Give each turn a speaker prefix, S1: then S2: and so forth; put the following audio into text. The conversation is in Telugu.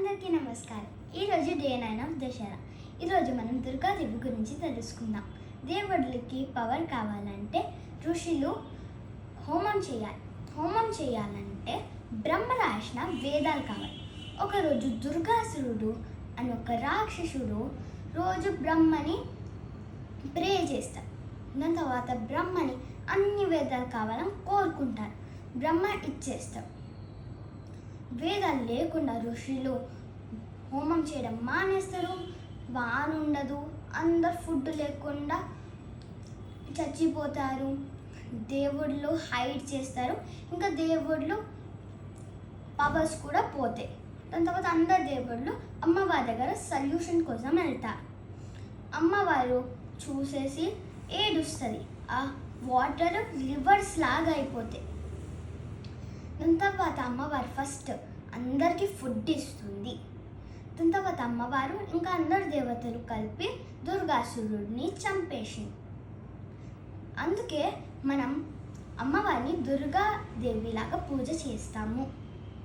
S1: అందరికీ నమస్కారం. ఈరోజు డే 9 ఆఫ్ దసరా. ఈరోజు మనం దుర్గాదేవి గురించి తెలుసుకుందాం. దేవుడికి పవర్ కావాలంటే ఋషులు హోమం చేయాలంటే బ్రహ్మ రాసిన వేదాలు కావాలి. ఒకరోజు దుర్గాసురుడు అని ఒక రాక్షసుడు రోజు బ్రహ్మని ప్రే చేస్తారు. దాని తర్వాత బ్రహ్మని అన్ని వేదాలు కావాలని కోరుకుంటారు. బ్రహ్మ ఇచ్చేస్తారు. వేదాలు లేకుండా ఋషులు హోమం చేయడం మానేస్తారు. వాన ఉండదు, అందరు ఫుడ్ లేకుండా చచ్చిపోతారు. దేవుళ్ళు హైడ్ చేస్తారు. ఇంకా దేవుళ్ళు పవర్స్ కూడా పోతాయి. దాని తర్వాత అందరు దేవుళ్ళు అమ్మవారి దగ్గర సొల్యూషన్ కోసం వెళ్తారు. అమ్మవారు చూసేసి ఏడుస్తుంది. ఆ వాటర్ రివర్స్ లాగా అయిపోతాయి. దాని తర్వాత అమ్మవారు ఫస్ట్ అందరికీ ఫుడ్ ఇస్తుంది. దాని తర్వాత అమ్మవారు ఇంకా అందరు దేవతలు కలిపి దుర్గాసురుడిని చంపేసింది. అందుకే మనం అమ్మవారిని దుర్గాదేవిలాగా పూజ చేస్తాము.